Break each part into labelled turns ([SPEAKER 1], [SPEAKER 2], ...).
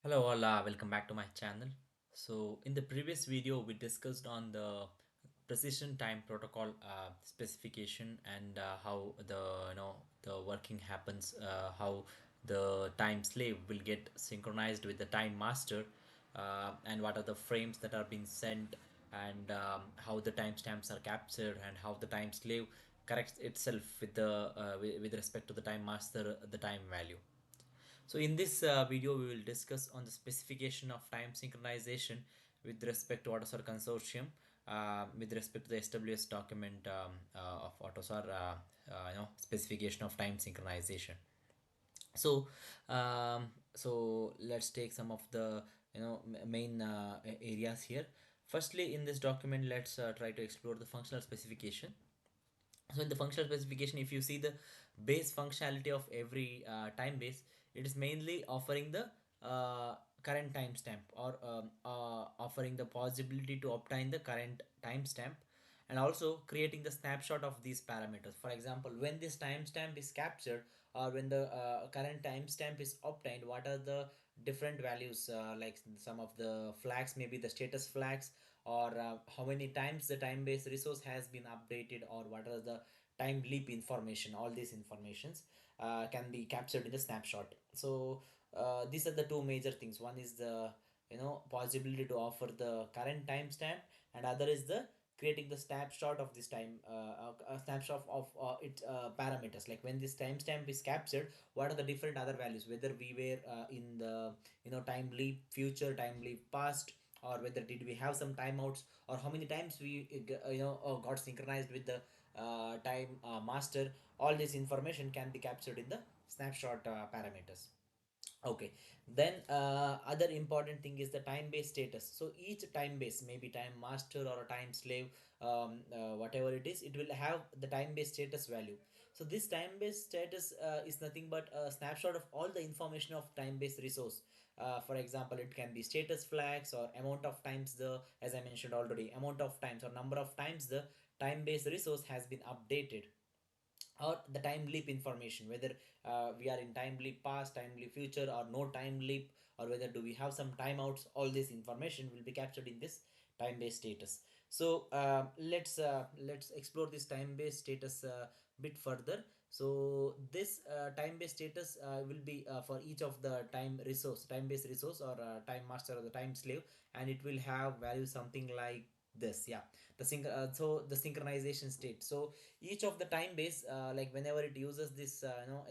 [SPEAKER 1] Hello all, welcome back to my channel. So in the previous video we discussed on the precision time protocol specification and how the working happens, how the time slave will get synchronized with the time master, and what are the frames that are being sent, and how the timestamps are captured, and how the time slave corrects itself with with respect to the time master the time value. So in this video, we will discuss on the specification of time synchronization with respect to AutoSAR consortium, with respect to the SWS document of AutoSAR, specification of time synchronization. So, let's take some of the main areas here. Firstly, in this document, let's try to explore the functional specification. So in the functional specification, if you see the base functionality of every time base, it is mainly offering the current timestamp, or offering the possibility to obtain the current timestamp, and also creating the snapshot of these parameters. For example, when this timestamp is captured, or when the current timestamp is obtained, what are the different values, like some of the flags, maybe the status flags, or how many times the time based resource has been updated, or what are the time leap information. All these informations can be captured in the snapshot. So these are the two major things. One is the possibility to offer the current timestamp, and other is the creating the snapshot of this time, a snapshot of its parameters, like when this timestamp is captured, what are the different other values, whether we were in the time leap future, time leap past, or whether did we have some timeouts, or how many times we got synchronized with the time master. All this information can be captured in the snapshot parameters. Okay, then other important thing is the time base status. So each time base, maybe time master or a time slave, whatever it is, it will have the time base status value. So this time base status is nothing but a snapshot of all the information of time based resource. For example, it can be status flags, or amount of times the, as I mentioned already, amount of times or number of times the time based resource has been updated, or the time leap information, whether we are in time leap past, time leap future, or no time leap, or whether do we have some timeouts. All this information will be captured in this time based status. So let's explore this time based status bit further. So this time based status will be for each of the time based resource, or time master or the time slave, and it will have value something like this. Yeah, so the synchronization state. So each of the time base, like whenever it uses this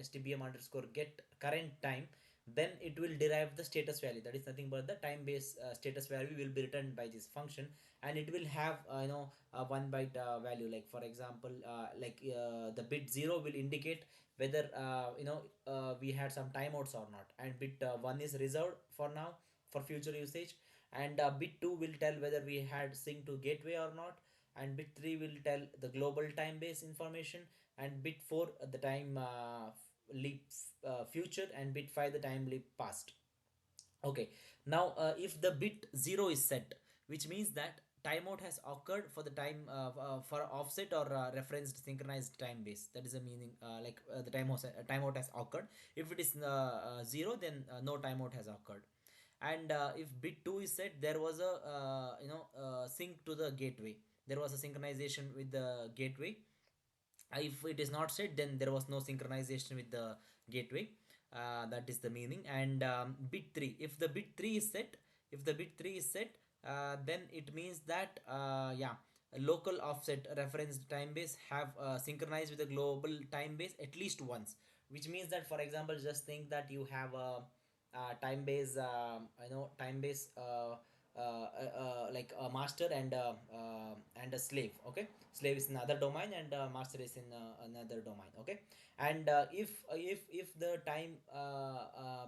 [SPEAKER 1] stbm underscore get current time, then it will derive the status value. That is nothing but the time base status value will be returned by this function, and it will have a 1 byte value. Like for example, the bit 0 will indicate whether we had some timeouts or not, and bit 1 is reserved for now for future usage, and bit 2 will tell whether we had sync to gateway or not, and bit 3 will tell the global time base information, and bit 4 the time leap future, and bit 5 the time leap past. Okay, now if the bit 0 is set, which means that timeout has occurred for the time for offset or referenced synchronized time base. That is the meaning, the timeout has occurred. If it is 0, then no timeout has occurred. And if bit 2 is set, there was a sync to the gateway. There was a synchronization with the gateway. If it is not set, then there was no synchronization with the gateway. That is the meaning. And bit 3, if the bit 3 is set, if the bit 3 is set, then it means that yeah, a local offset reference time base have synchronized with the global time base at least once. Which means that, for example, just think that you have a time base, time base, like a master and a slave. Okay, slave is in another domain, and master is in another domain. Okay, and if the time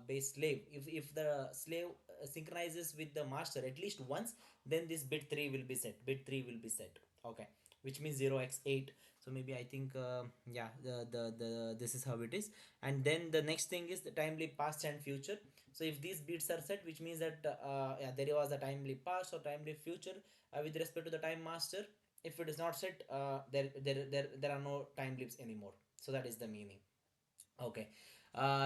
[SPEAKER 1] base slave, if the slave synchronizes with the master at least once, then this bit 3 will be set. Bit 3 will be set. Okay, which means 0x8. So maybe I think yeah, the this is how it is. And then the next thing is the timely past and future. So if these bits are set, which means that yeah, there was a timely past or timely future with respect to the time master. If it is not set, there are no time leaps anymore. So that is the meaning. Okay,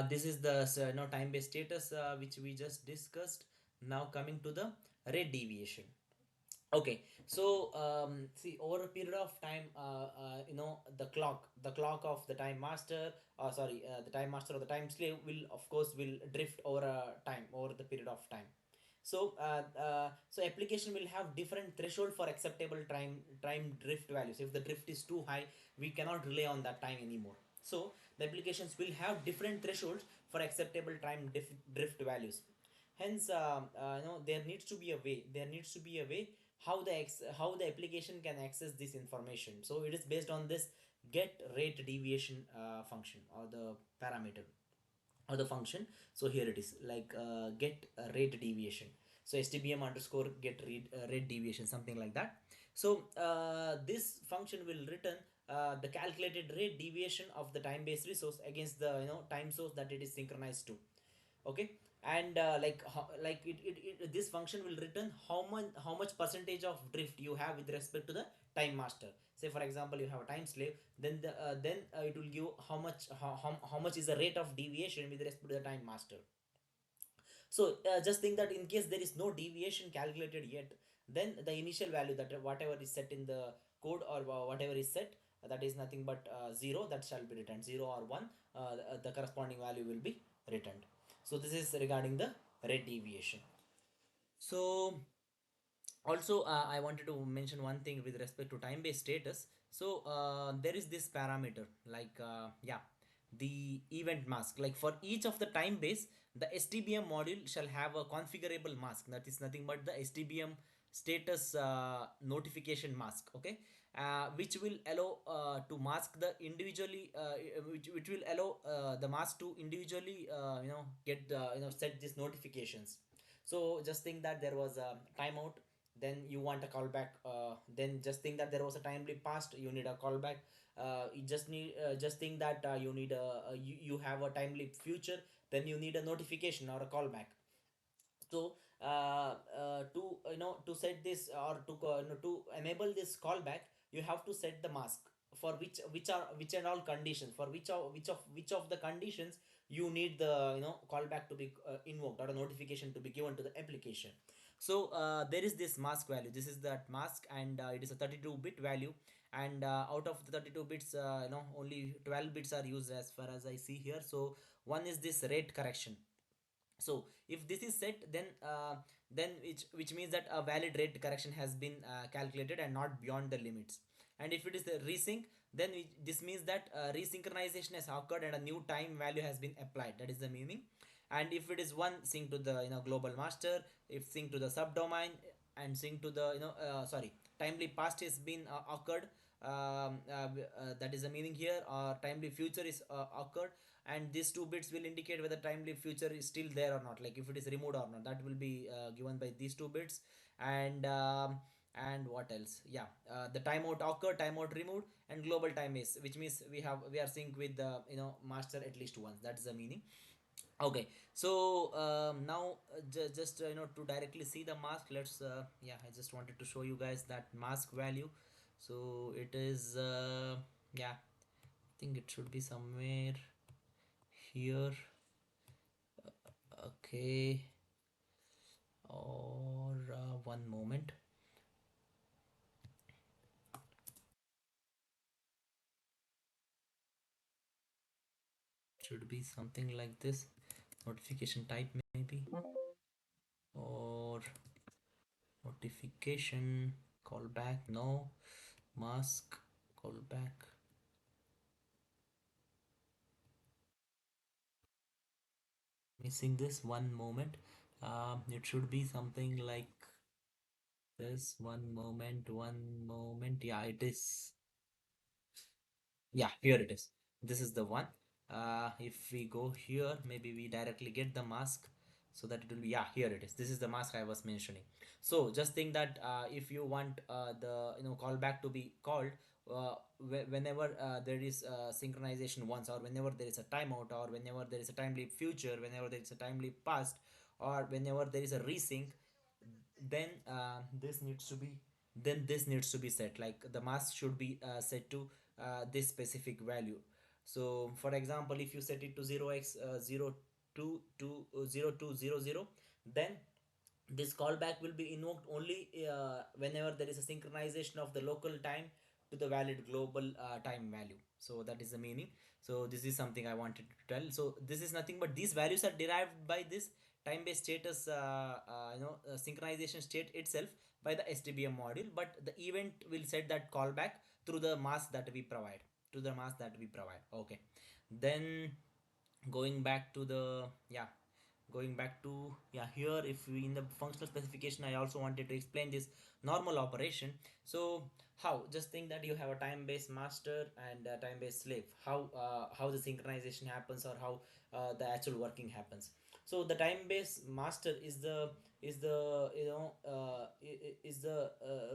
[SPEAKER 1] This is the time based status which we just discussed. Now coming to the rate deviation. Okay, so see, over a period of time, the clock of the time master, sorry, the time master or the time slave will, of course, will drift over a time, over the period of time. So application will have different threshold for acceptable time drift values. If the drift is too high, we cannot rely on that time anymore. So the applications will have different thresholds for acceptable drift values. Hence, there needs to be a way. There needs to be a way how the application can access this information. So it is based on this get rate deviation function, or the parameter, or the function. So here it is, like get rate deviation. So stbm underscore get rate deviation, something like that. So this function will return the calculated rate deviation of the time based resource against the time source that it is synchronized to. Okay. And this function will return how much percentage of drift you have with respect to the time master. Say for example, you have a time slave, then it will give how much is the rate of deviation with respect to the time master. So just think that in case there is no deviation calculated yet, then the initial value, that whatever is set in the code, or whatever is set, that is nothing but 0, that shall be returned. 0 or 1, the corresponding value will be returned. So this is regarding the rate deviation. So also I wanted to mention one thing with respect to time based status. So there is this parameter, like the event mask. Like for each of the time base, the stbm module shall have a configurable mask, that is nothing but the stbm status notification mask. Okay. Which will allow to mask the individually which will allow the mask to individually get set these notifications. So just think that there was a timeout, then you want a callback. Then just think that there was a timely past, you need a callback. You just think that you have a timely future, then you need a notification or a callback. So to set this, or to enable this callback, you have to set the mask for which and all conditions, for which of the conditions you need the callback to be invoked, or a notification to be given to the application. So there is this mask value, this is that mask, and it is a 32-bit value. And out of the 32 bits, only 12 bits are used as far as I see here. So one is this rate correction. So if this is set, then which means that a valid rate correction has been calculated and not beyond the limits. And if it is the resync, then this means that resynchronization has occurred and a new time value has been applied, that is the meaning. And if it is one, sync to the global master, if sync to the subdomain, and sync to the sorry, timely past has been occurred, that is the meaning here. Or timely future is occurred, and these two bits will indicate whether timely future is still there or not, like if it is removed or not, that will be given by these two bits. And what else, yeah, the timeout occurred, timeout removed, and global time is, which means we are synced with the master at least once, that's the meaning. Okay. So now just to directly see the mask, let's yeah, I just wanted to show you guys that mask value. So it is yeah, I think it should be somewhere here. Okay. Or one moment, should be something like this. Notification type maybe, or notification callback, no. Mask callback, missing this, one moment. It should be something like this. One moment, one moment. Yeah, it is. Yeah, here it is. This is the one. If we go here, maybe we directly get the mask, so that it will be, yeah, here it is. This is the mask I was mentioning. So just think that if you want the callback to be called whenever there is synchronization once, or whenever there is a timeout, or whenever there is a timely future, whenever there is a timely past, or whenever there is a resync, then this needs to be set, like the mask should be set to this specific value. So for example, if you set it to 0x 0200, then this callback will be invoked only whenever there is a synchronization of the local time to the valid global time value. So that is the meaning. So this is something I wanted to tell. So this is nothing but these values are derived by this time-based status synchronization state itself by the SDBM module, but the event will set that callback through the mask that we provide, okay. Then going back to the going back to here, if we in the functional specification, I also wanted to explain this normal operation. So how, just think that you have a time-based master and a time-based slave, how the synchronization happens, or how the actual working happens. So the time-based master is the is the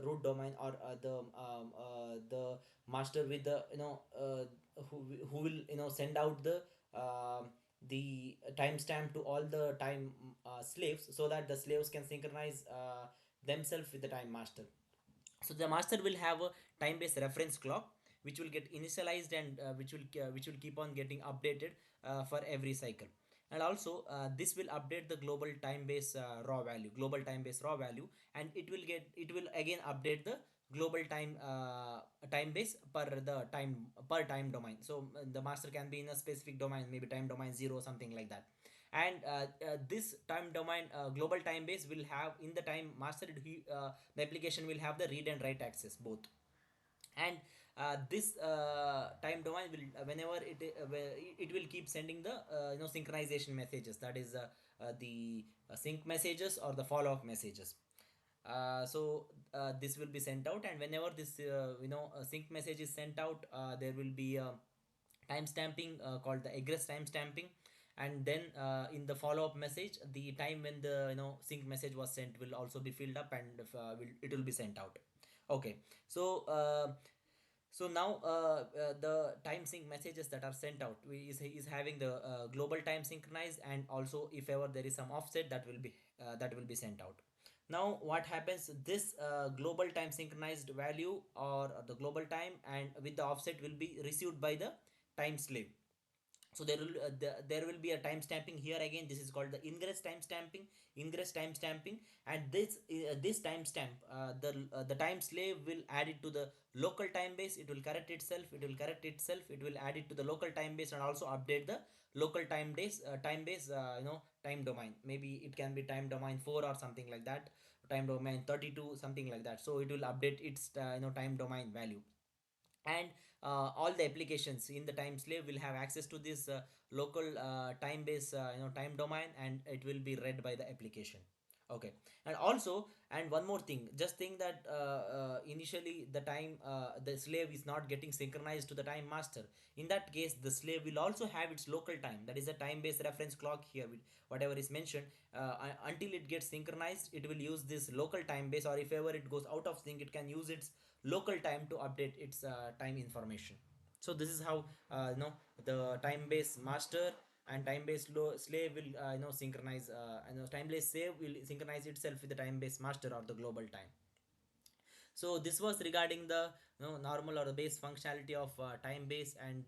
[SPEAKER 1] root domain, or the master with the who will send out the timestamp to all the time slaves, so that the slaves can synchronize themselves with the time master. So the master will have a time based reference clock which will get initialized, and which will keep on getting updated for every cycle. And also this will update the global time base raw value, and it will again update the global time base per time domain. So the master can be in a specific domain, maybe time domain 0 something like that. And this time domain global time base will have in the time master, the application will have the read and write access both. And this time domain will whenever it will keep sending the synchronization messages, that is the sync messages or the follow up messages. This will be sent out, and whenever this sync message is sent out, there will be a time stamping called the egress time stamping. And then in the follow up message, the time when the sync message was sent will also be filled up, and it will be sent out. Okay. So now the time sync messages that are sent out is having the global time synchronized, and also if ever there is some offset, that will be sent out. Now what happens, this global time synchronized value, or the global time and with the offset, will be received by the time slave. So there will be a time stamping here again. This is called the ingress time stamping. And this timestamp, the time slave will add it to the local time base. It will correct itself, it will add it to the local time base, and also update the local time base time domain. Maybe it can be time domain 4 or something like that, time domain 32, something like that. So it will update its time domain value. And all the applications in the time slave will have access to this local time base time domain, and it will be read by the application. Okay. And also, and one more thing, just think that initially the slave is not getting synchronized to the time master. In that case, the slave will also have its local time, that is a time based reference clock here with whatever is mentioned. Until it gets synchronized, it will use this local time base, or if ever it goes out of sync, it can use its local time to update its time information. So this is how the time based master and time based slave will synchronize, time based slave will synchronize itself with the time based master or the global time. So this was regarding the normal or the base functionality of time base and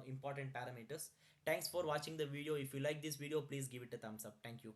[SPEAKER 1] important parameters. Thanks for watching the video. If you like this video, please give it a thumbs up. Thank you.